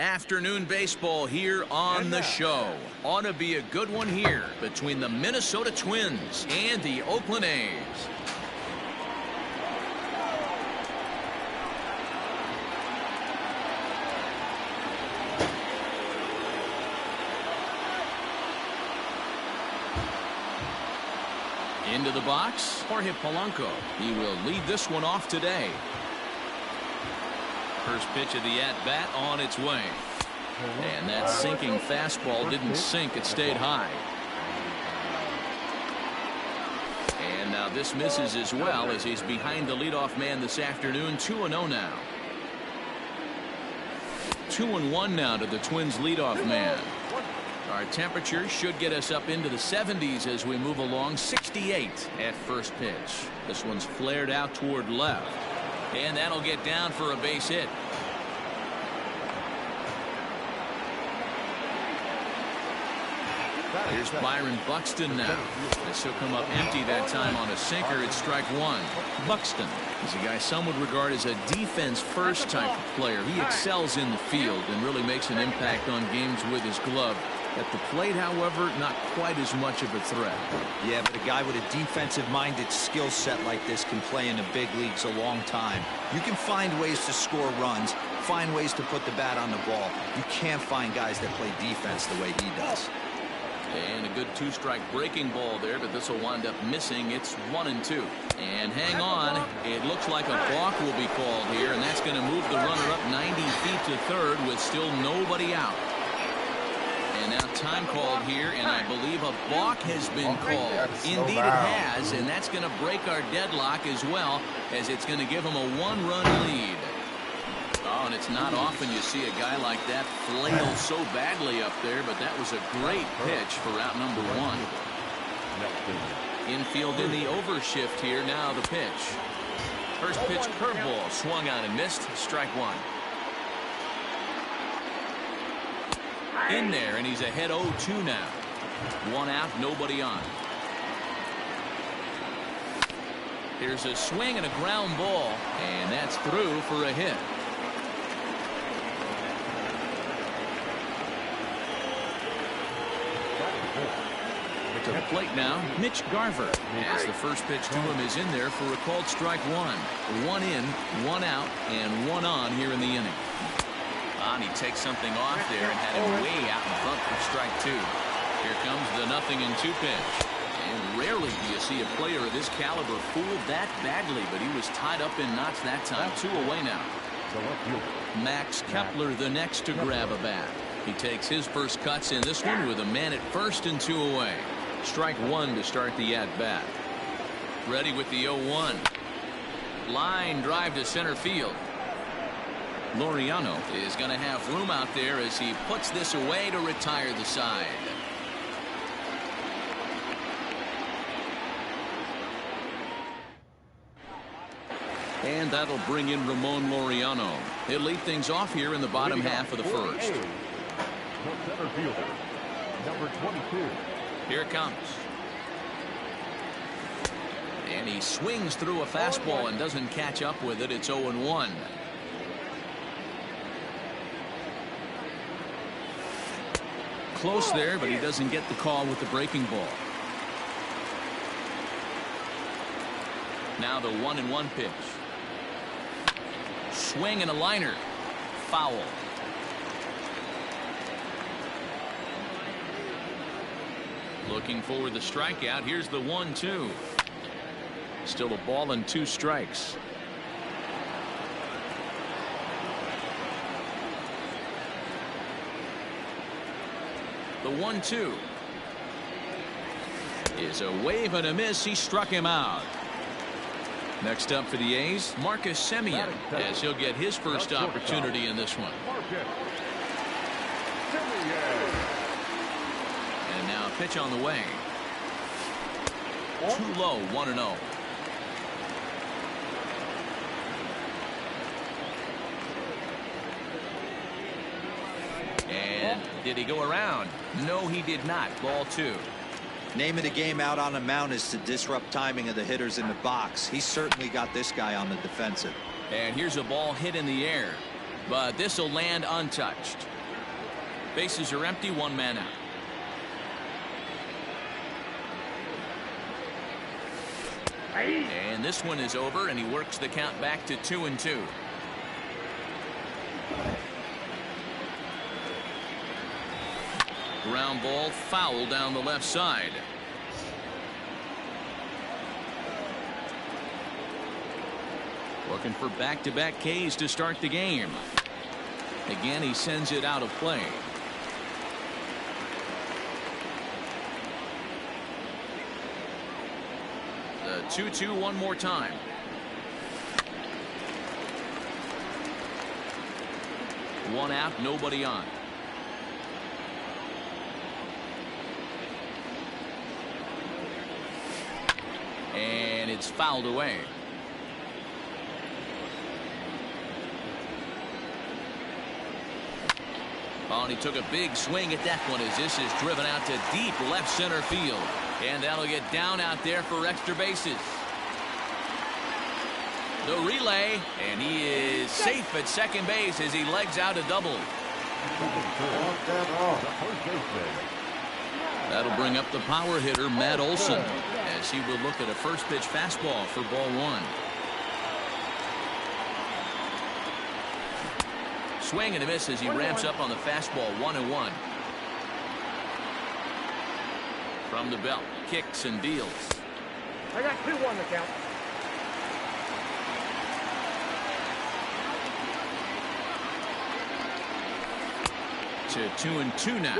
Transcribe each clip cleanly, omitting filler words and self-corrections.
Afternoon baseball here on the show. Ought to be a good one here between the Minnesota Twins and the Oakland A's. Into the box, Jorge Polanco. He will lead this one off today. First pitch of the at-bat on its way. And that sinking fastball didn't sink. It stayed high. And now this misses as well as he's behind the leadoff man this afternoon. 2-0 now. 2-1 now to the Twins leadoff man. Our temperature should get us up into the 70s as we move along. 68 at first pitch. This one's flared out toward left. And that'll get down for a base hit. Here's Byron Buxton now. This will come up empty that time on a sinker. It's strike one. Buxton is a guy some would regard as a defense-first type of player. He excels in the field and really makes an impact on games with his glove. At the plate, however, not quite as much of a threat. Yeah, but a guy with a defensive-minded skill set like this can play in the big leagues a long time. You can find ways to score runs, find ways to put the bat on the ball. You can't find guys that play defense the way he does. And a good two-strike breaking ball there, but this will wind up missing. It's 1-2. And hang on. It looks like a balk will be called here, and that's going to move the runner up 90 feet to third with still nobody out. And now time called here, and I believe a balk has been called. Indeed it has, and that's going to break our deadlock as well, as it's going to give him a one-run lead. Oh, and it's not often you see a guy like that flail so badly up there, but that was a great pitch for out number one. Infield in the overshift here. Now the pitch. First pitch curveball swung on and missed. Strike one. In there, and he's ahead 0-2 now. One out, nobody on. Here's a swing and a ground ball, and that's through for a hit. To the plate now, Mitch Garver, as the first pitch to him is in there for a called strike one. One in, one out, and one on here in the inning. And he takes something off there and had him way out in front for strike two. Here comes the 0-2 pitch. And rarely do you see a player of this caliber fooled that badly, but he was tied up in knots that time. 2 away now. Max Kepler the next to grab a bat. He takes his first cuts in this one with a man at first and 2 away. Strike one to start the at-bat. Ready with the 0-1. Line drive to center field. Laureano is going to have room out there as he puts this away to retire the side. And that'll bring in Ramon Laureano. He'll lead things off here in the bottom half of the first. The center fielder, number 22. Here it comes. And he swings through a fastball and doesn't catch up with it. It's 0-1. Close there, but he doesn't get the call with the breaking ball. Now the 1-1 pitch. Swing and a liner. Foul. Looking for the strikeout. Here's the 1-2. Still a ball and 2 strikes. The 1-2 is a wave and a miss. He struck him out. Next up for the A's, Marcus Semien, as he'll get his first opportunity in this one. And now a pitch on the way. Too low, 1-0. And did he go around? No, he did not. Ball 2. Name of the game out on the mound is to disrupt timing of the hitters in the box. He certainly got this guy on the defensive. And here's a ball hit in the air. but this will land untouched. Bases are empty, one man out. And this one is over, and he works the count back to 2-2. Ground ball, foul down the left side. Looking for back-to-back Ks to start the game. Again, he sends it out of play. The 2-2 one more time. One out, nobody on. And it's fouled away. Oh, and he took a big swing at that one as this is driven out to deep left center field. And that'll get down out there for extra bases. The relay, and he is safe at second base as he legs out a double. That'll bring up the power hitter, Matt Olson, as he will look at a first pitch fastball for ball one. Swing and a miss as he ramps up on the fastball. 1-1. From the belt, kicks and deals. I got 2-1 the count. To 2-2 now.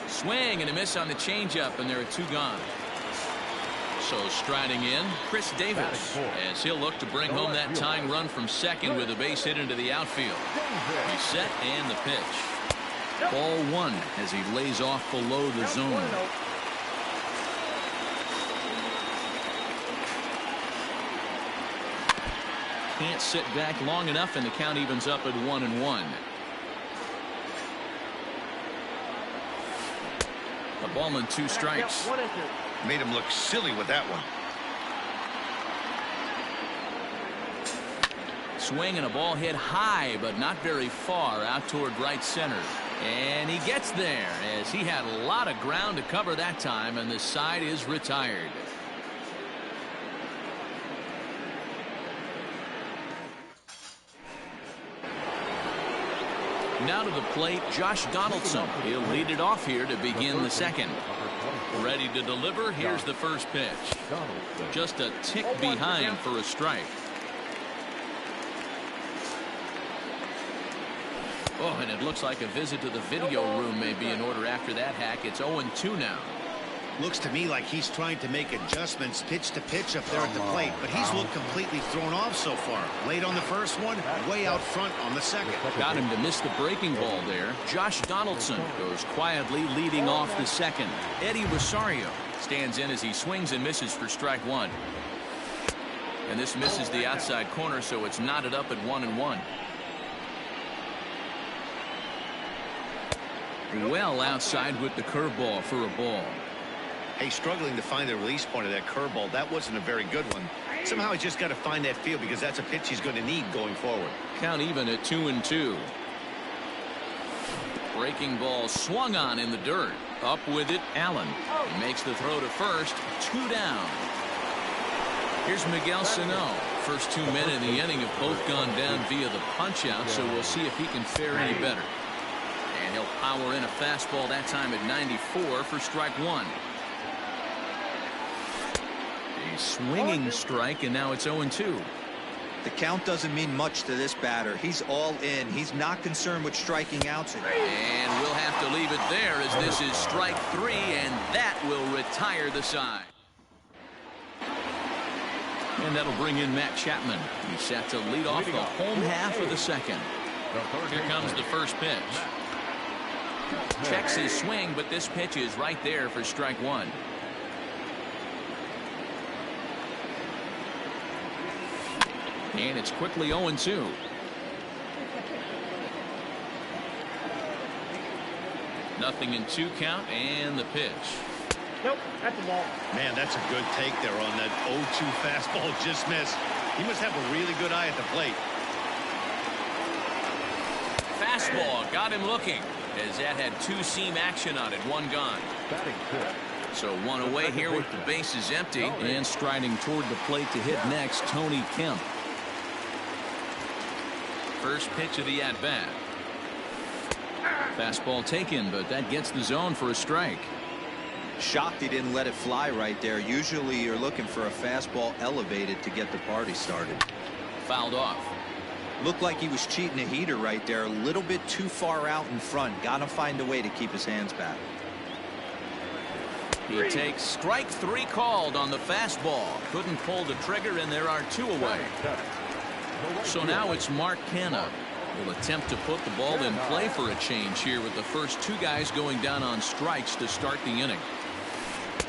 Swing and a miss on the changeup, and there are two gone. So striding in, Chris Davis, as he'll look to bring home that tying run from second with a base hit into the outfield. He's set and the pitch. Ball one as he lays off below the zone. Can't sit back long enough, and the count evens up at 1-1. A ball and 2 strikes. Made him look silly with that one. Swing and a ball hit high, but not very far out toward right center. And he gets there as he had a lot of ground to cover that time, and the side is retired. Now to the plate, Josh Donaldson. He'll lead it off here to begin the second. Ready to deliver. Here's the first pitch. Just a tick behind for a strike. Oh, and it looks like a visit to the video room may be in order after that hack. It's 0-2 now. Looks to me like he's trying to make adjustments pitch to pitch up there at the plate, but he's looked completely thrown off so far. Late on the first one, way out front on the second. Got him to miss the breaking ball there. Josh Donaldson goes quietly leading off the second. Eddie Rosario stands in as he swings and misses for strike one. And this misses the outside corner, so it's knotted up at 1-1. Well outside with the curveball for a ball. Hey, struggling to find the release point of that curveball. That wasn't a very good one. Somehow he's just got to find that feel because that's a pitch he's going to need going forward. Count even at 2-2. Breaking ball swung on in the dirt. Up with it, Allen. He makes the throw to first. 2 down. Here's Miguel Sano. First 2 men in the inning have both gone down via the punch out, so we'll see if he can fare any better. And he'll power in a fastball that time at 94 for strike one. A swinging strike, and now it's 0-2. The count doesn't mean much to this batter. He's all in. He's not concerned with striking outs. And we'll have to leave it there as this is strike 3, and that will retire the side. And that'll bring in Matt Chapman. He's set to lead off the home half of the second. Here comes the first pitch. Checks his swing, but this pitch is right there for strike one. And it's quickly 0-2. Nothing in 2 count, and the pitch. Nope, that's a ball. Man, that's a good take there on that 0-2 fastball just missed. He must have a really good eye at the plate. Fastball got him looking, as that had two-seam action on it. One gone. Batting fifth. So one away here with the bases empty. And striding toward the plate to hit next, Tony Kemp. First pitch of the at-bat. Fastball taken, but that gets the zone for a strike. Shocked he didn't let it fly right there. Usually you're looking for a fastball elevated to get the party started. Fouled off. Looked like he was cheating a heater right there. A little bit too far out in front. Gotta find a way to keep his hands back. He takes strike three called on the fastball. Couldn't pull the trigger, and there are two away. So now it's Mark Canha. Will attempt to put the ball in play for a change here with the first two guys going down on strikes to start the inning.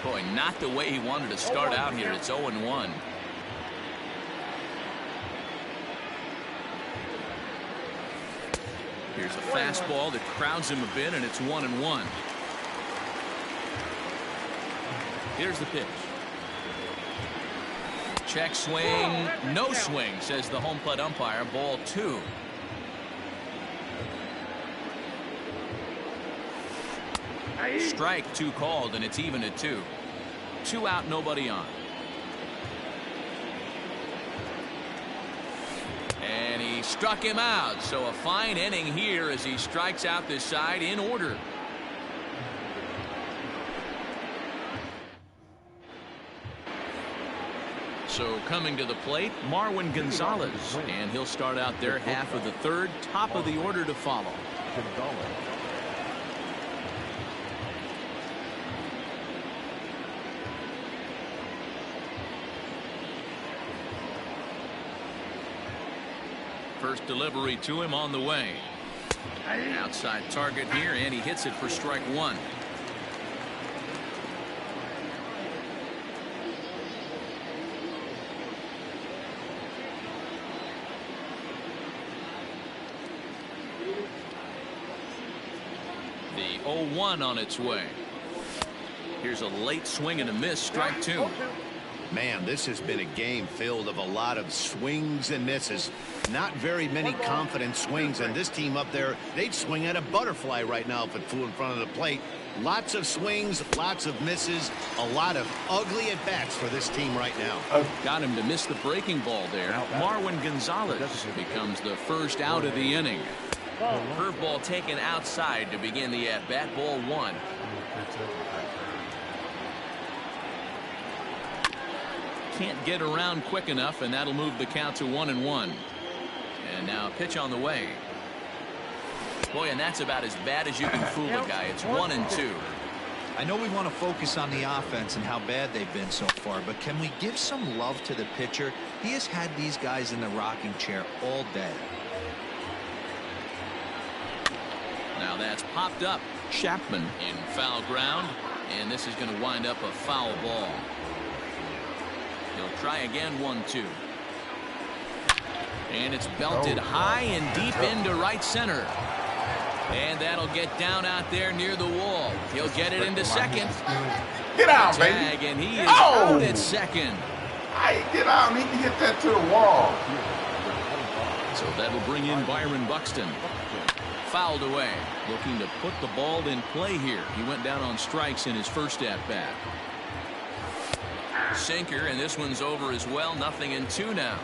Boy, not the way he wanted to start out here. It's 0-1. Here's a fastball that crowds him a bit, and it's 1-1. Here's the pitch. Check swing, no swing, says the home plate umpire. Ball 2. Strike 2 called, and it's even at 2. 2 out, nobody on. And he struck him out. So a fine inning here as he strikes out this side in order. So coming to the plate, Marwin Gonzalez, and he'll start out there half of the third, top of the order to follow. First delivery to him on the way. Outside target here, and he hits it for strike 1. The 0-1 on its way. Here's a late swing and a miss, strike 2. Man, this has been a game filled of a lot of swings and misses. Not very many confident swings, and this team up there, they'd swing at a butterfly right now if it flew in front of the plate. Lots of swings, lots of misses, a lot of ugly at-bats for this team right now. Got him to miss the breaking ball there. Marwin Gonzalez becomes the first out of the inning. Curveball taken outside to begin the at-bat. Ball 1. Can't get around quick enough, and that'll move the count to 1-1. And now a pitch on the way. Boy, and that's about as bad as you can fool a guy. It's 1-2. I know we want to focus on the offense and how bad they've been so far, but can we give some love to the pitcher? He has had these guys in the rocking chair all day. Now that's popped up. Chapman in foul ground, and this is going to wind up a foul ball. He'll try again, 1-2. And it's belted high and deep into right center. And that'll get down out there near the wall. He'll get it into second. Get out, Tag, baby. And he is out at second. Get out. He can hit that to the wall. So that'll bring in Byron Buxton. Fouled away. Looking to put the ball in play here. He went down on strikes in his first at-bat. Sinker, and this one's over as well. 0-2 now.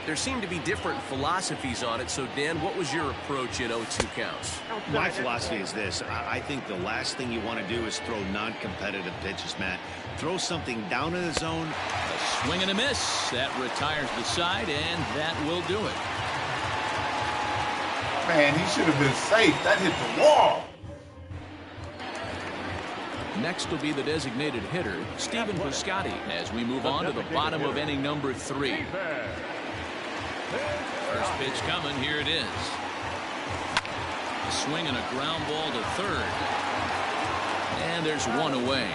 There seem to be different philosophies on it. So, Dan, what was your approach at 0-2 counts? My philosophy is this. I think the last thing you want to do is throw non-competitive pitches, Matt. Throw something down in the zone. A swing and a miss. That retires the side, and that will do it. Man, he should have been safe. That hit the wall. Next will be the designated hitter, Stephen Piscotty, as we move on to the bottom of inning number 3. First pitch coming. Here it is. A swing and a ground ball to third. And there's one away.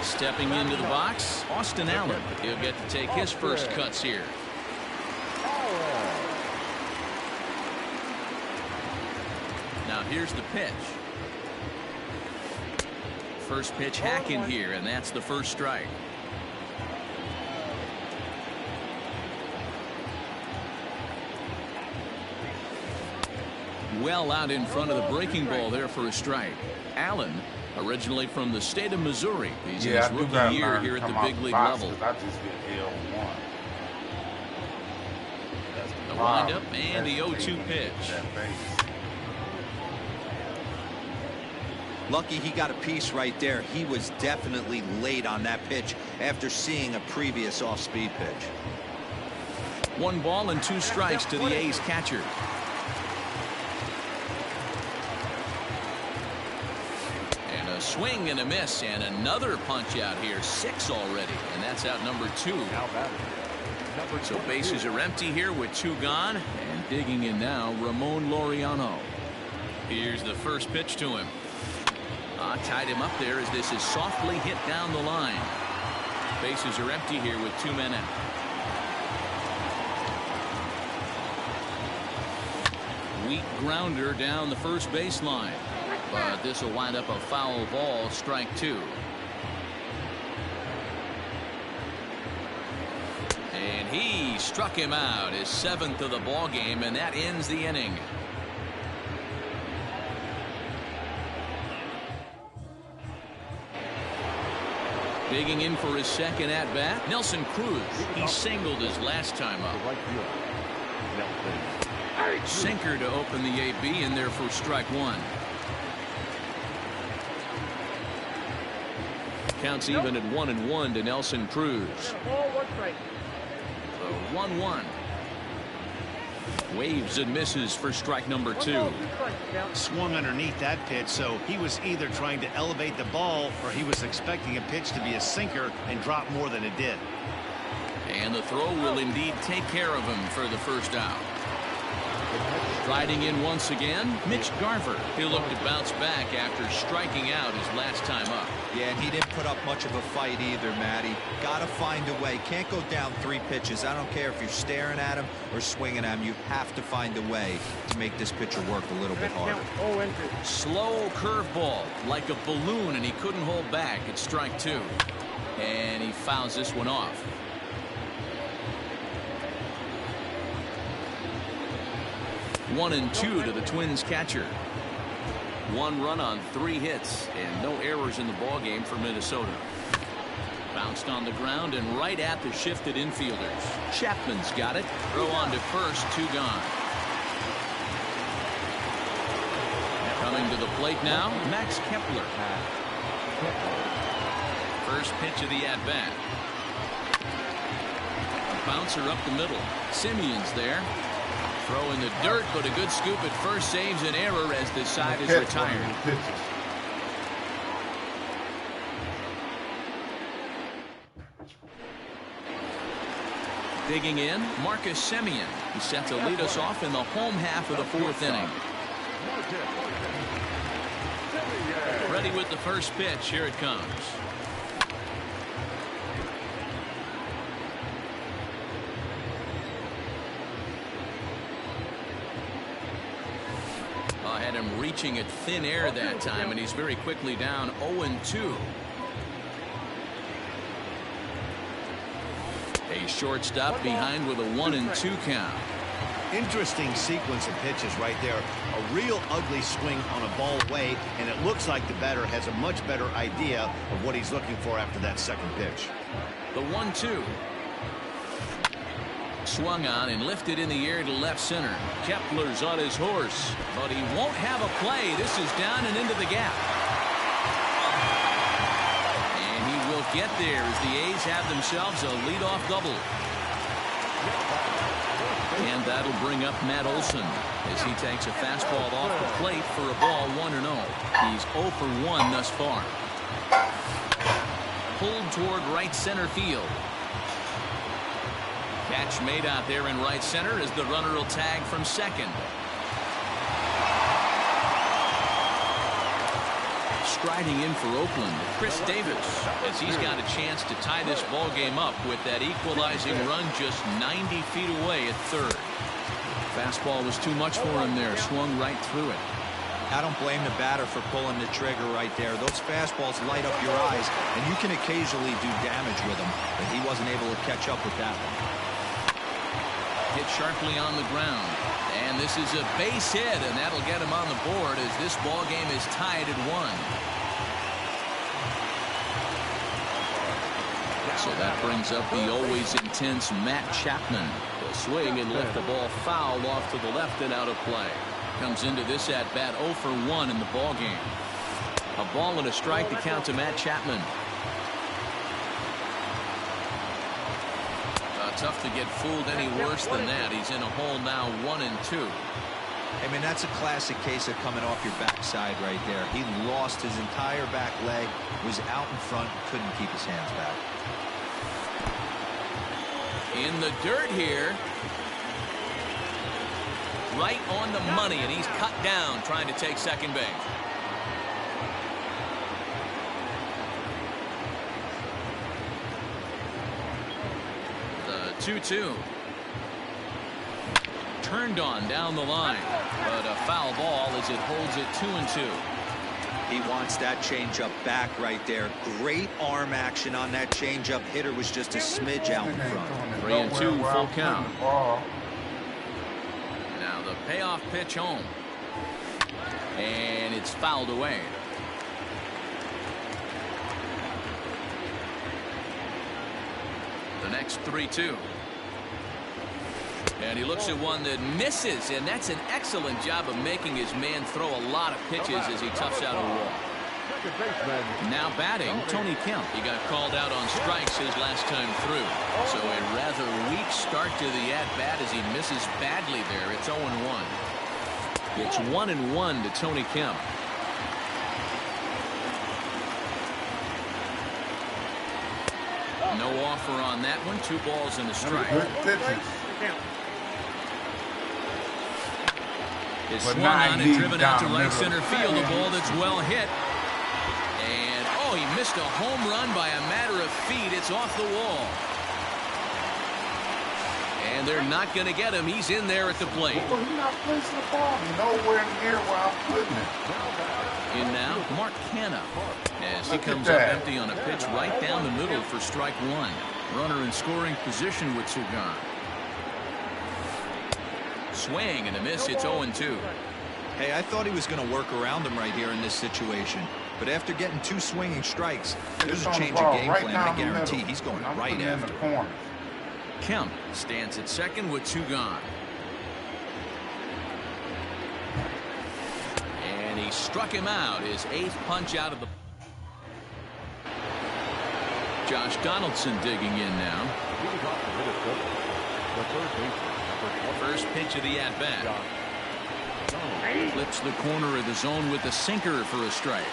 Stepping into the box, Austin Allen. He'll get to take his first cuts here. Now here's the pitch. First pitch hacking here, and that's the first strike. Well out in front of the breaking ball there for a strike. Allen, originally from the state of Missouri. He's in his rookie year here at the big league level. I just get L1. The windup and the 0-2 pitch. Lucky he got a piece right there. He was definitely late on that pitch after seeing a previous off-speed pitch. 1 ball and 2 strikes to the A's catcher. And a swing and a miss, and another punch out here. 6 already, and that's out number 2. So bases are empty here with 2 gone, and digging in now, Ramon Laureano. Here's the first pitch to him. Tied him up there as this is softly hit down the line. Bases are empty here with 2 men out. Weak grounder down the first baseline, but this will wind up a foul ball, strike 2. And he struck him out, his 7th of the ball game, and that ends the inning. Digging in for his second at bat, Nelson Cruz. He singled his last time up. Sinker to open the AB in there for strike 1. Counts even at 1-1 to Nelson Cruz. The 1-1. Waves and misses for strike number 2. Swung underneath that pitch, so he was either trying to elevate the ball or he was expecting a pitch to be a sinker and drop more than it did. And the throw will indeed take care of him for the first out. Striding in once again, Mitch Garver. He'll look to bounce back after striking out his last time up. Yeah, and he didn't put up much of a fight either, Matty. Got to find a way. Can't go down 3 pitches. I don't care if you're staring at him or swinging at him. You have to find a way to make this pitcher work a little bit harder. Slow curveball, like a balloon, and he couldn't hold back. It's strike 2. And he fouls this one off. One and 2 to the Twins catcher. 1 run on 3 hits and no errors in the ball game for Minnesota. Bounced on the ground and right at the shifted infielders. Chapman's got it. Throw on to first, 2 gone. Coming to the plate now, Max Kepler. First pitch of the at-bat. Bouncer up the middle. Simeon's there. Throw in the dirt, but a good scoop at first saves an error as the side is retired. Digging in, Marcus Semien. He's set to lead us off in the home half of the 4th inning. Ready with the first pitch. Here it comes. Had him reaching at thin air that time, and he's very quickly down 0-2. A shortstop behind with a 1-2 count. Interesting sequence of pitches right there. A real ugly swing on a ball away, and it looks like the batter has a much better idea of what he's looking for after that second pitch. The 1-2. Swung on and lifted in the air to left center. Kepler's on his horse, but he won't have a play. This is down and into the gap. And he will get there as the A's have themselves a leadoff double. And that'll bring up Matt Olson as he takes a fastball off the plate for a ball 1-0. He's 0 for 1 thus far. Pulled toward right center field. Catch made out there in right center as the runner will tag from second. Striding in for Oakland, Chris Davis, as he's got a chance to tie this ball game up with that equalizing run just 90 feet away at third. Fastball was too much for him there, swung right through it. I don't blame the batter for pulling the trigger right there. Those fastballs light up your eyes, and you can occasionally do damage with them, but he wasn't able to catch up with that one. Hit sharply on the ground, and this is a base hit, and that'll get him on the board as this ball game is tied at 1. So that brings up the always intense Matt Chapman. The swing and lift the ball foul off to the left and out of play. Comes into this at bat 0 for 1 in the ball game. A ball and a strike to count to Matt Chapman. Tough to get fooled any worse than that. He's in a hole now, 1 and 2. I mean, that's a classic case of coming off your backside right there. He lost his entire back leg, was out in front, couldn't keep his hands back. In the dirt here. Right on the money, and he's cut down trying to take second base. The 2-2. Turned on down the line, but a foul ball as it holds it 2-2. He wants that changeup back right there. Great arm action on that changeup. Hitter was just a smidge out in front. 3-2 full count. Now the payoff pitch home. And it's fouled away. The next 3-2. And he looks at one that misses, and that's an excellent job of making his man throw a lot of pitches as he toughs out a wall. Now batting, Tony Kemp. He got called out on strikes his last time through. So a rather weak start to the at-bat as he misses badly there. It's 0-1. It's 1-1 to Tony Kemp. No offer on that one. 2 balls and a strike. Is swung on and driven out to right center field. A ball that's well hit. And, oh, he missed a home run by a matter of feet. It's off the wall. And they're not going to get him. He's in there at the plate. Well, he's not placing the ball nowhere near where I'm putting it. In now, Mark Canha. As he comes up empty on a pitch right down the middle for strike 1. Runner in scoring position with 2 gone. Swing and a miss. It's 0-2. Hey, I thought he was going to work around him right here in this situation. But after getting 2 swinging strikes, there's a change of game plan. I guarantee he's going right after. Kemp stands at second with 2 gone. And he struck him out. His 8th punch out of the... Josh Donaldson digging in now. First pitch of the at-bat. Flips the corner of the zone with the sinker for a strike.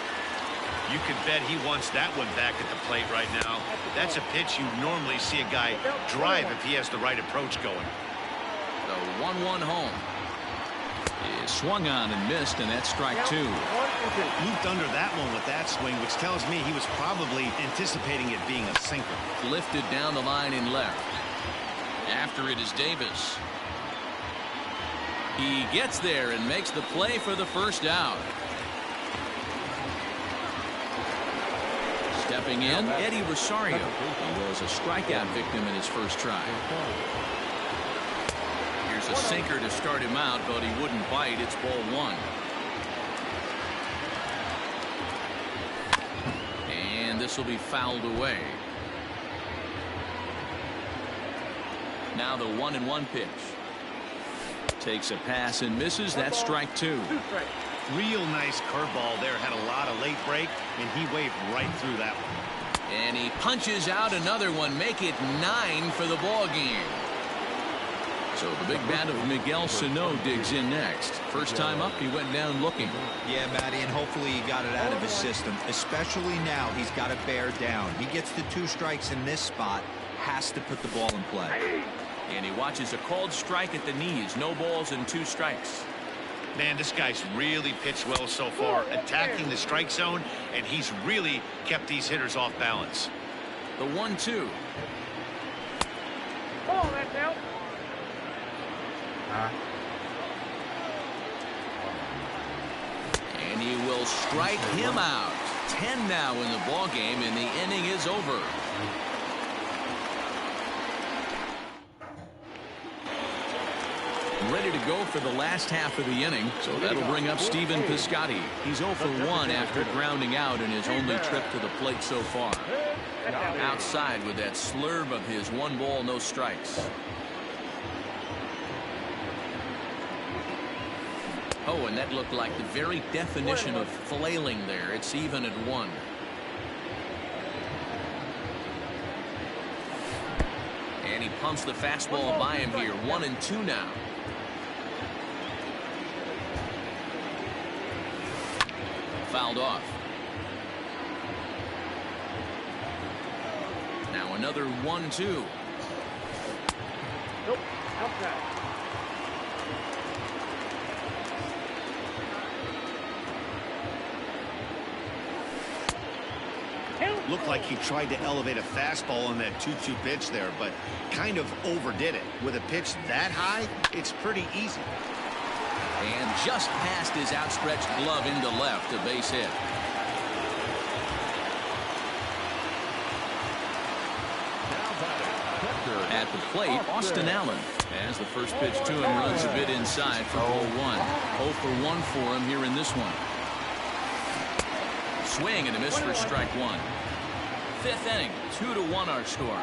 You could bet he wants that one back at the plate right now. That's a pitch you normally see a guy drive if he has the right approach going. The 1-1 home. Is swung on and missed, and that's strike 2. Looped under that one with that swing, which tells me he was probably anticipating it being a sinker. Lifted down the line in left. After it is Davis. He gets there and makes the play for the first out. Stepping in, Eddie Rosario. He was a strikeout victim in his first try. Here's a sinker to start him out, but he wouldn't bite. It's ball 1. And this will be fouled away. Now the 1-1 pitch. Takes a pass and misses. That's strike 2. Real nice curveball there. Had a lot of late break, and he waved right through that one. And he punches out another one. Make it 9 for the ball game. So the big bat of Miguel Sano digs in next. First time up, he went down looking. Yeah, Matty, and hopefully he got it out of his system. Especially now, he's got to bear down. He gets the 2 strikes in this spot. Has to put the ball in play. And he watches a called strike at the knees. No balls and 2 strikes. Man, this guy's really pitched well so far, attacking the strike zone, and he's really kept these hitters off balance. The 1-2. Oh, that's out. strike him out. 10 now in the ball game, and the inning is over. Ready to go for the last half of the inning, so that'll bring up Stephen Piscotty. He's 0 for 1 after grounding out in his only trip to the plate so far. Outside with that slurve of his 1 ball, no strikes. Oh, and that looked like the very definition of flailing there. It's even at 1. And he pumps the fastball by him here. 1-2 now. Fouled off. Now another 1-2. Nope. Outside. Looked like he tried to elevate a fastball on that 2-2 pitch there, but kind of overdid it. With a pitch that high, it's pretty easy. And just past his outstretched glove into left, a base hit. At the plate, Austin Allen. As the first pitch to him runs a bit inside for ball 1. 0 for 1 for him here in this one. Swing and a miss for strike 1. 5th inning, 2-1 our score.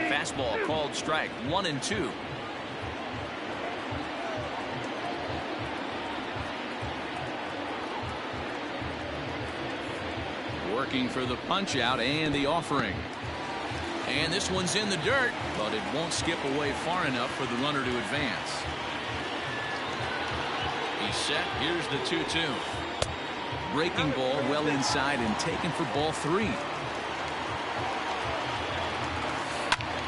Fastball called strike. 1-2. Working for the punch out and the offering. And this one's in the dirt, but it won't skip away far enough for the runner to advance. He's set. Here's the 2-2. Breaking ball well inside and taken for ball 3.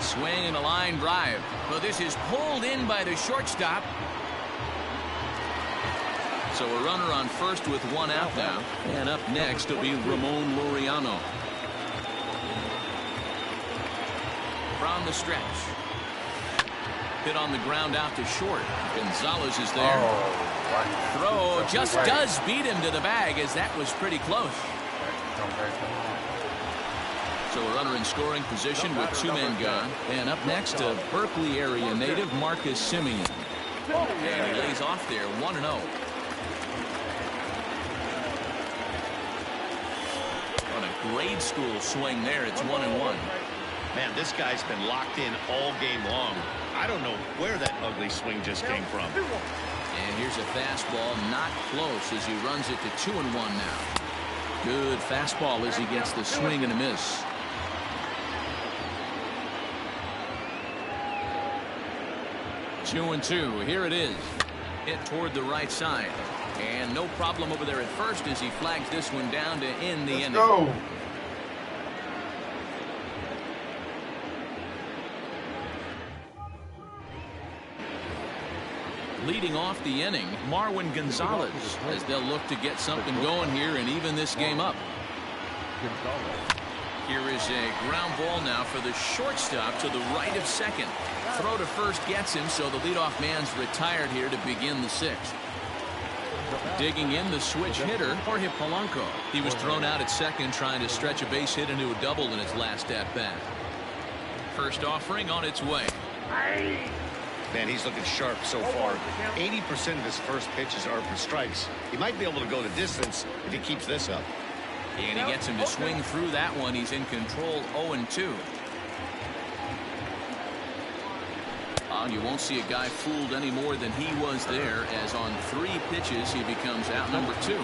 Swing and a line drive. Well, this is pulled in by the shortstop. So a runner on first with 1 out now. And up next will be Ramon Laureano. From the stretch. Hit on the ground out to short. Gonzalez is there. Throw just does beat him to the bag, as that was pretty close. So a runner in scoring position with 2 men gone. And up next, a Berkeley area native, Marcus Simeon. And he lays off there, 1-0. On a grade school swing there, it's 1-1. Man, this guy's been locked in all game long. I don't know where that ugly swing just came from. And here's a fastball, not close, as he runs it to 2-1 now. Good fastball as he gets the swing and a miss. 2-2. Here it is. Hit toward the right side. And no problem over there at first as he flags this one down to end the inning. Go. Leading off the inning, Marwin Gonzalez, as they'll look to get something going here and even this game up. Here is a ground ball now for the shortstop to the right of second. Throw to first gets him, so the leadoff man's retired here to begin the 6th. Digging in the switch hitter, Jorge Polanco. He was thrown out at second trying to stretch a base hit into a double in his last at-bat. First offering on its way. Man, he's looking sharp so far. 80% of his first pitches are for strikes. He might be able to go the distance if he keeps this up. And he gets him to swing through that one. He's in control, 0-2. You won't see a guy fooled any more than he was there, as on 3 pitches he becomes out number 2.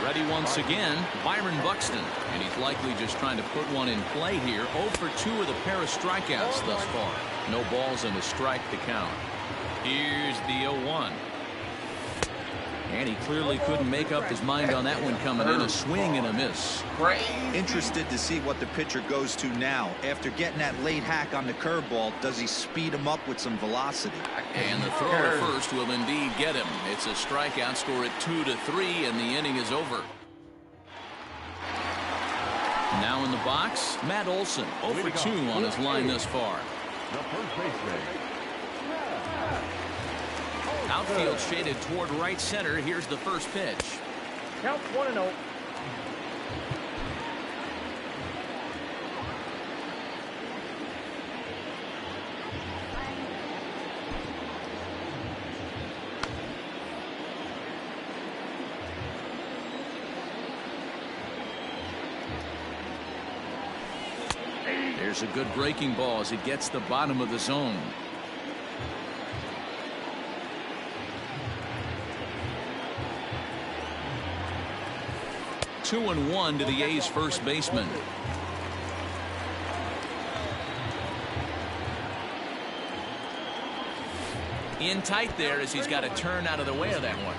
Ready once again, Byron Buxton, and he's likely just trying to put one in play here. 0 for 2 with a pair of strikeouts thus far. No balls and a strike to count. Here's the 0-1. And he clearly couldn't make up his mind on that one coming in. A swing and a miss. Interested to see what the pitcher goes to now. After getting that late hack on the curveball, does he speed him up with some velocity? And the throw to first will indeed get him. It's a strikeout, score at 2-3, and the inning is over. Now in the box, Matt Olson, 0 for 2 on his line thus far. The first baseman. Outfield shaded toward right center. Here's the first pitch. Count 1-0. There's a good breaking ball as it gets the bottom of the zone. Two and one to the A's first baseman. In tight there as he's got to turn out of the way of that one.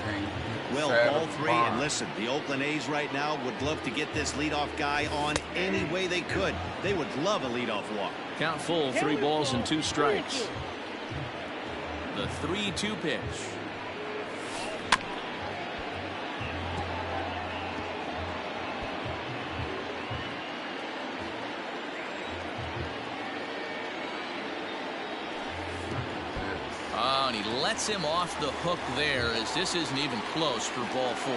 Well, ball three, and listen, the Oakland A's right now would love to get this leadoff guy on any way they could. They would love a leadoff walk. Count full, 3 balls and 2 strikes. The 3-2 pitch. And he lets him off the hook there as this isn't even close for ball 4.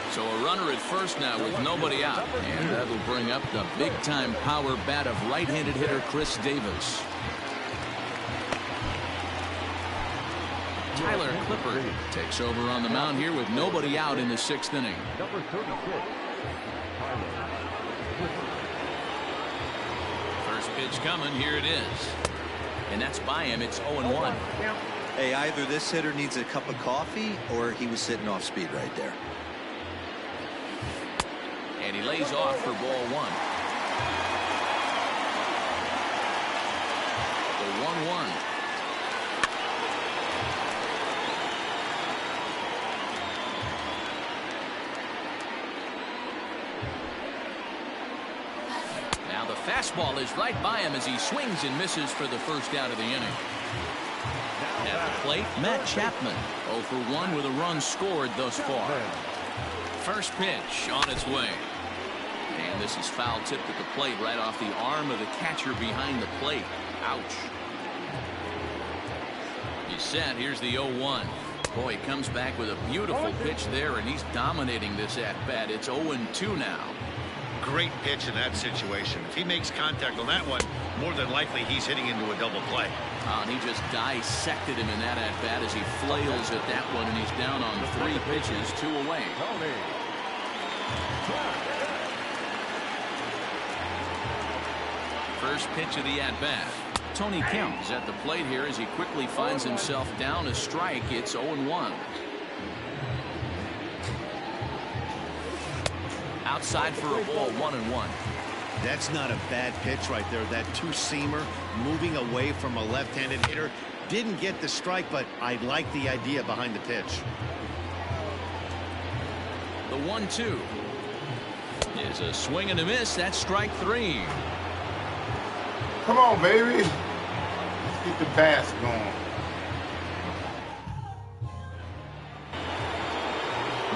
So a runner at first now with nobody out, and that'll bring up the big-time power bat of right-handed hitter Chris Davis. Tyler Clippard takes over on the mound here with nobody out in the 6th inning. Number 36. First pitch coming, here it is. And that's by him. It's 0-1. Hey, either this hitter needs a cup of coffee or he was sitting off speed right there. And he lays off for ball 1. The 1-1. Now the fastball is right by him as he swings and misses for the first out of the inning. At the plate, Matt Chapman 0 for 1 with a run scored thus far. First pitch on its way. And this is foul tipped at the plate right off the arm of the catcher behind the plate. Ouch. He's set. Here's the 0-1. Boy, he comes back with a beautiful pitch there, and he's dominating this at-bat. It's 0-2 now. Great pitch in that situation. If he makes contact on that one, more than likely he's hitting into a double play. And he just dissected him in that at-bat as he flails at that one, and he's down on 3 pitches, 2 away. First pitch of the at-bat. Tony Kemp is at the plate here as he quickly finds himself down a strike. It's 0-1. Outside for a ball, 1-1. That's not a bad pitch right there. That two-seamer moving away from a left-handed hitter. Didn't get the strike, but I like the idea behind the pitch. The 1-2 is a swing and a miss. That's strike 3. Come on, baby. Let's get the pass going.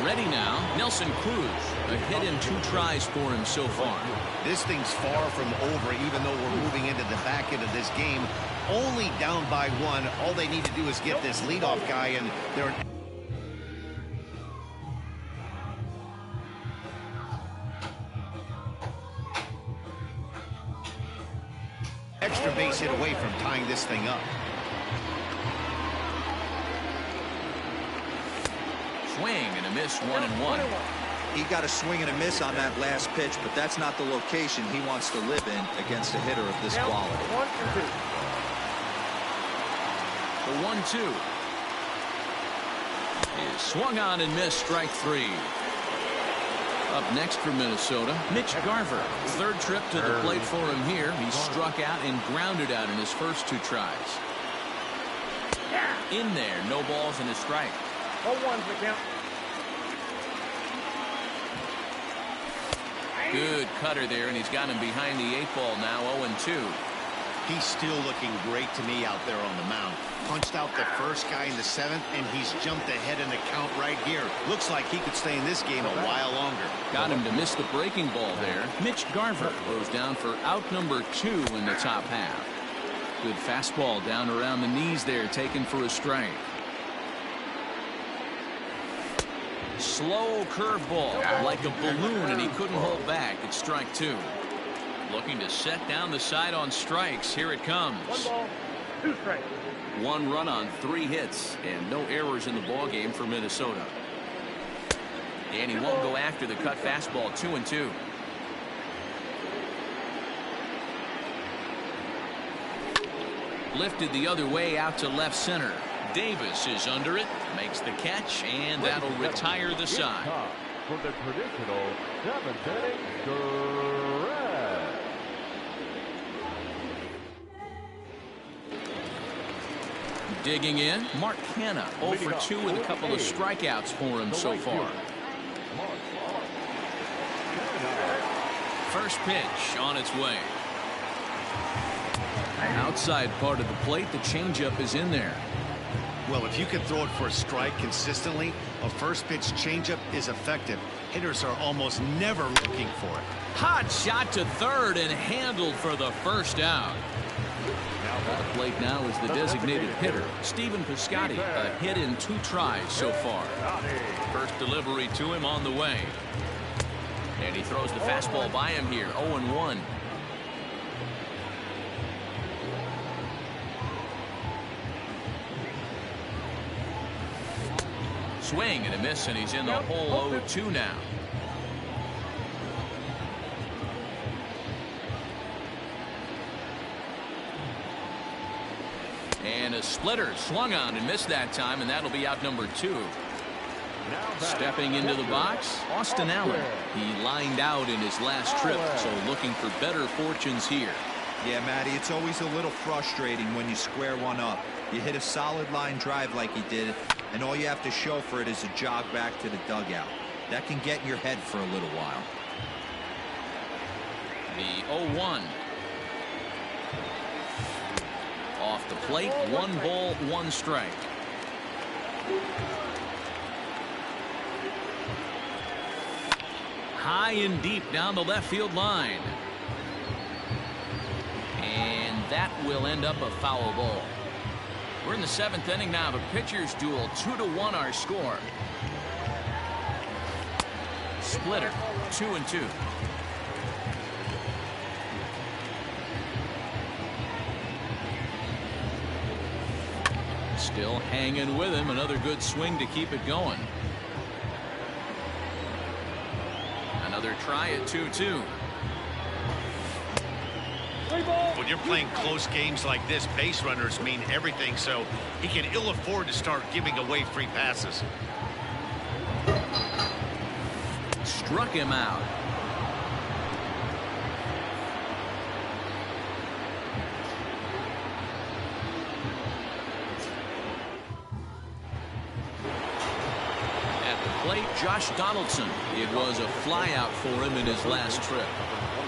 Ready now, Nelson Cruz. A hit in 2 tries for him so far. This thing's far from over, even though we're moving into the back end of this game. Only down by 1. All they need to do is get this leadoff guy, and they're... extra base hit away from tying this thing up. Swing and a miss, 1-1. He got a swing and a miss on that last pitch, but that's not the location he wants to live in against a hitter of this quality. 1-2. The 1-2 is swung on and missed, strike 3. Up next for Minnesota, Mitch Garver. 3rd trip to the plate for him here. He struck out and grounded out in his first 2 tries. In there, no balls and a strike. 0-1's the count. Good cutter there, and he's got him behind the 8 ball now, 0-2. He's still looking great to me out there on the mound. Punched out the first guy in the 7th, and he's jumped ahead in the count right here. Looks like he could stay in this game a while longer. Got him to miss the breaking ball there. Mitch Garver goes down for out number 2 in the top half. Good fastball down around the knees there, taken for a strike. Slow curveball, like a balloon, and he couldn't hold back. It's strike 2. Looking to set down the side on strikes. Here it comes. 1 ball, 2 strikes. 1 run on 3 hits, and no errors in the ball game for Minnesota. And he won't go after the cut fastball. 2-2. Lifted the other way out to left center. Davis is under it, makes the catch, and that'll retire the side. For the traditional 7th inning stretch. Digging in, Mark Hanna, 0 for 2 with a couple of strikeouts for him so far. First pitch on its way. Outside part of the plate, the changeup is in there. Well, if you can throw it for a strike consistently, a first pitch changeup is effective. Hitters are almost never looking for it. Hot shot to third and handled for the first out. At the plate now is the designated hitter, Stephen Piscotty, a hit in 2 tries so far. First delivery to him on the way. And he throws the fastball by him here, 0-1. Swing and a miss, and he's in the hole 0-2 now. And a splitter swung on and missed that time, and that'll be out number 2. Stepping into the box, Austin Allen. He lined out in his last trip, so looking for better fortunes here. Yeah, Matty, it's always a little frustrating when you square one up. You hit a solid line drive like he did, and all you have to show for it is a jog back to the dugout. That can get in your head for a little while. The 0-1. Off the plate, 1 ball, 1 strike. High and deep down the left field line. And that will end up a foul ball. We're in the 7th inning now. The pitchers duel, 2-1 our score. Splitter, 2-2. Still hanging with him. Another good swing to keep it going. Another try at 2-2. When you're playing close games like this, base runners mean everything, so he can ill afford to start giving away free passes. Struck him out. At the plate, Josh Donaldson. It was a flyout for him in his last trip.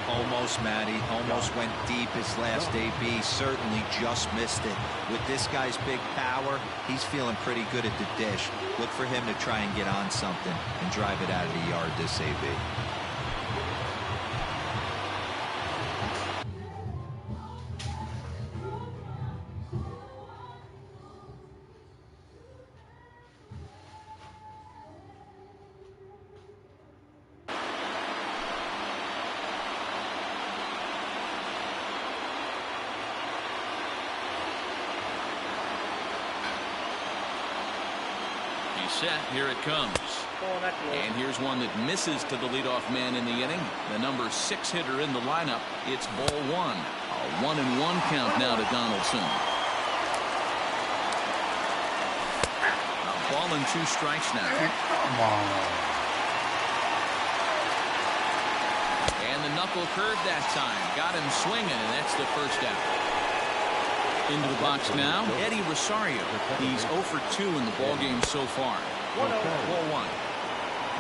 Almost, Matty. Almost went deep his last AB. Certainly just missed it. With this guy's big power, he's feeling pretty good at the dish. Look for him to try and get on something and drive it out of the yard this AB. Set. Here it comes. And here's one that misses to the leadoff man in the inning. The number 6 hitter in the lineup. It's ball 1. A 1-1 count now to Donaldson. A ball and 2 strikes now. Come on. And the knuckle curve that time. Got him swinging, and that's the first out. Into the box now, Eddie Rosario. He's 0 for 2 in the ballgame so far. 1-0, 4-1.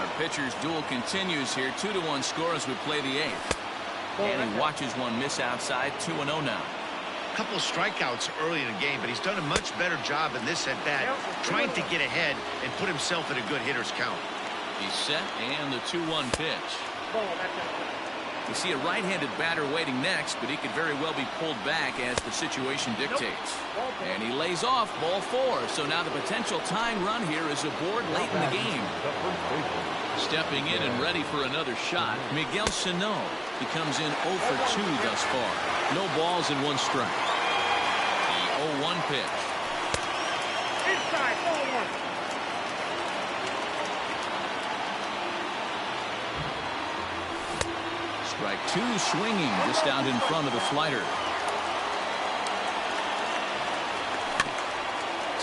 Our pitcher's duel continues here. 2-1 score as we play the 8th. And he watches one miss outside. 2-0 now. A couple of strikeouts early in the game, but he's done a much better job in this at-bat, trying to get ahead and put himself in a good hitter's count. He's set, and the 2-1 pitch. You see a right-handed batter waiting next, but he could very well be pulled back as the situation dictates. And he lays off ball 4. So now the potential tying run here is aboard late in the game. Stepping in and ready for another shot, Miguel Sano. He comes in 0 for 2 thus far. No balls and 1 strike. The 0-1 pitch. Inside, ball 1. Strike 2 swinging just out in front of the slider.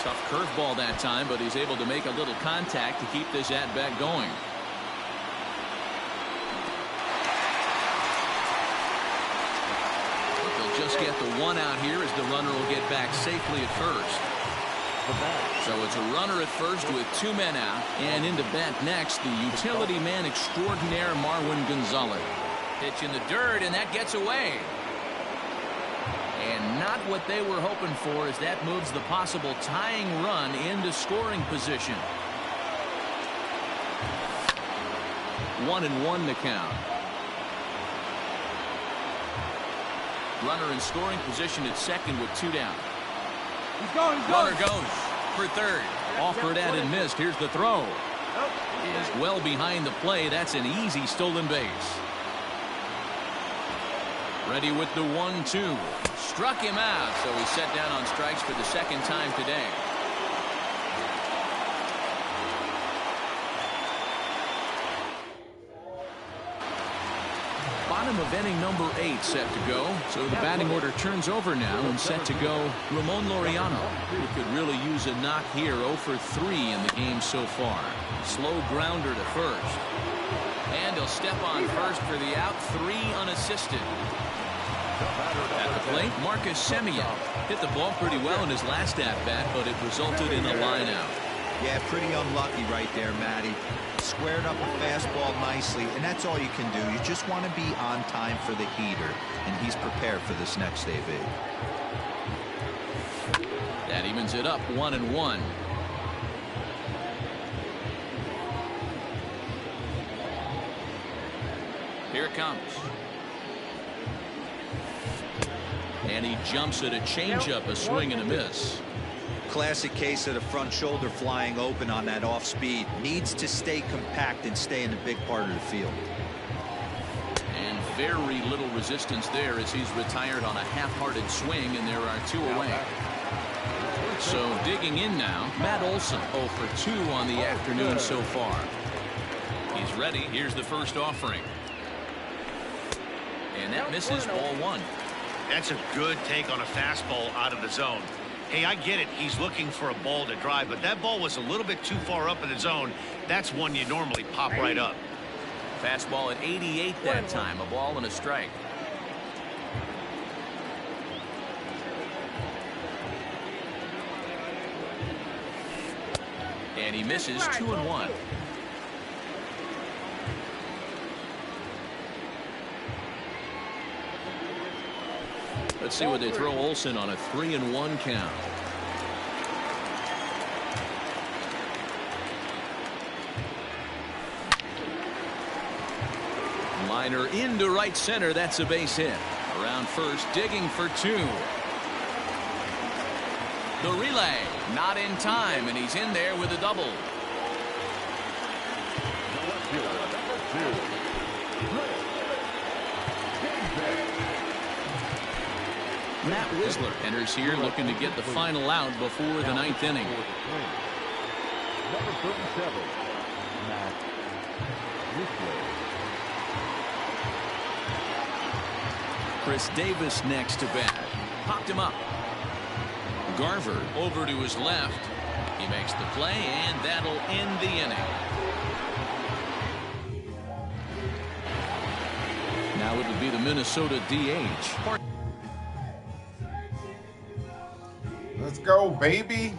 Tough curveball that time, but he's able to make a little contact to keep this at-bat going. But they'll just get the 1 out here as the runner will get back safely at first. So it's a runner at first with 2 men out, and into bat next, the utility man extraordinaire Marwin Gonzalez. Pitch in the dirt, and that gets away. And not what they were hoping for, as that moves the possible tying run into scoring position. 1-1 the count. Runner in scoring position at second with 2 down. He's going. Runner goes for third. Offered at and missed. Here's the throw. Is well behind the play. That's an easy stolen base. Ready with the 1-2. Struck him out, so he's set down on strikes for the 2nd time today. Bottom of inning number 8 set to go. So the batting order turns over now and set to go Ramon Laureano, who could really use a knock here. 0 for 3 in the game so far. Slow grounder to first. And he'll step on first for the out. 3 unassisted. At the plate, Marcus Semien hit the ball pretty well in his last at-bat, but it resulted in a line-out. Yeah, pretty unlucky right there, Matty. Squared up a fastball nicely, and that's all you can do. You just want to be on time for the heater, and he's prepared for this next AB. That evens it up 1-1. Here it comes. And he jumps at a changeup, a swing and a miss. Classic case of the front shoulder flying open on that off speed. Needs to stay compact and stay in the big part of the field. And very little resistance there as he's retired on a half-hearted swing, and there are 2 away. So digging in now, Matt Olson 0 for 2 on the afternoon so far. He's ready. Here's the first offering. And that misses ball 1. That's a good take on a fastball out of the zone. Hey, I get it. He's looking for a ball to drive, but that ball was a little bit too far up in the zone. That's one you normally pop right up. Fastball at 88 that time. A ball and a strike. And he misses 2-1. Let's see what they throw Olson on a 3-1 count. Liner into right center. That's a base hit. Around first, digging for 2. The relay not in time, and he's in there with a double. Matt Wisler enters here looking to get the final out before the 9th inning. Number 37, Matt Wisler. Chris Davis next to bat. Popped him up. Garver over to his left. He makes the play, and that'll end the inning. Now it would be the Minnesota DH. Let's go, baby.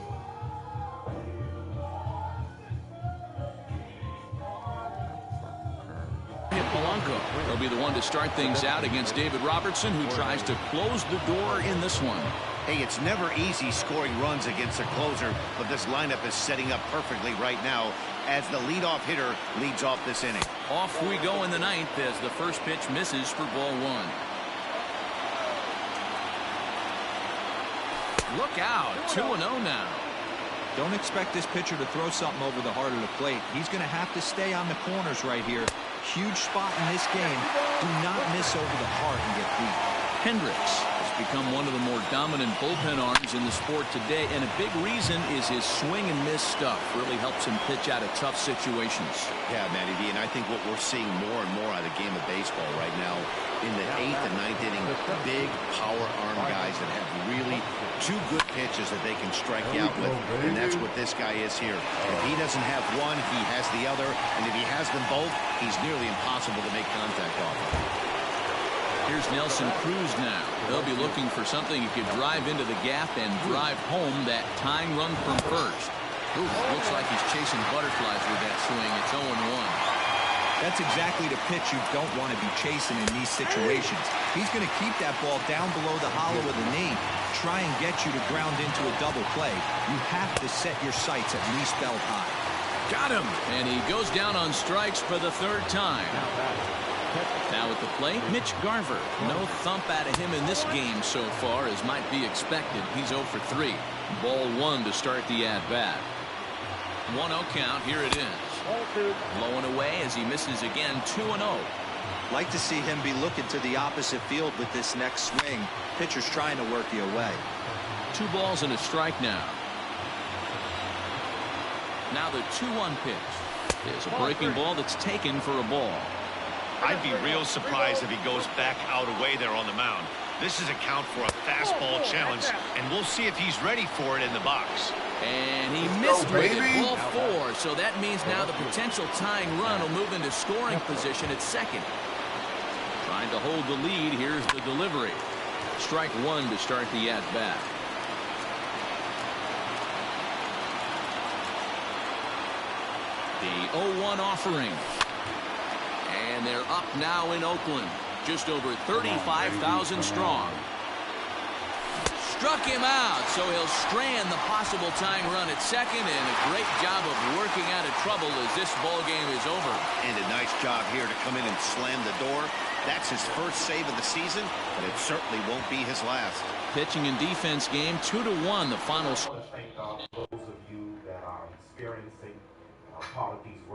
Polanco. The He'll be the one to start things out against David Robertson, who tries to close the door in this one. Hey, it's never easy scoring runs against a closer, but this lineup is setting up perfectly right now as the leadoff hitter leads off this inning. Off we go in the ninth as the first pitch misses for ball one. Look out, 2-0 now. Don't expect this pitcher to throw something over the heart of the plate. He's going to have to stay on the corners right here. Huge spot in this game. Do not miss over the heart and get beat. Hendricks has become one of the more dominant bullpen arms in the sport today, and a big reason is his swing and miss stuff. Really helps him pitch out of tough situations. Yeah, Matty V, and I think what we're seeing more and more out of the game of baseball right now in the 8th and 9th inning, big power arm guys that have really two good pitches that they can strike you out with, and that's what this guy is here. If he doesn't have one, he has the other, and if he has them both, he's nearly impossible to make contact off of. Here's Nelson Cruz now. They'll be looking for something he could drive into the gap and drive home that tying run from first. Ooh, looks like he's chasing butterflies with that swing. It's 0-1. That's exactly the pitch you don't want to be chasing in these situations. He's going to keep that ball down below the hollow of the knee, try and get you to ground into a double play. You have to set your sights at least belt high. Got him! And he goes down on strikes for the third time. Now at the plate, Mitch Garver. No thump out of him in this game so far, as might be expected. He's 0 for 3. Ball one to start the at-bat. 1-0 count. Here it is. Blowing away as he misses again. 2-0. Like to see him be looking to the opposite field with this next swing. Pitcher's trying to work you away. 2 balls and a strike now. Now the 2-1 pitch. There's a breaking ball that's taken for a ball. I'd be real surprised if he goes back out away there on the mound. This is a count for a fastball challenge, and we'll see if he's ready for it in the box. And he missed with it, ball 4. So that means now the potential tying run will move into scoring position at second. Trying to hold the lead. Here's the delivery. Strike 1 to start the at-bat. The 0-1 offering. And they're up now in Oakland. Just over 35,000 strong. Struck him out, so he'll strand the possible tying run at second, and a great job of working out of trouble as this ball game is over. And a nice job here to come in and slam the door. That's his first save of the season, but it certainly won't be his last. Pitching and defense game, 2-1, the final. I want to thank those of you that are experiencing part of these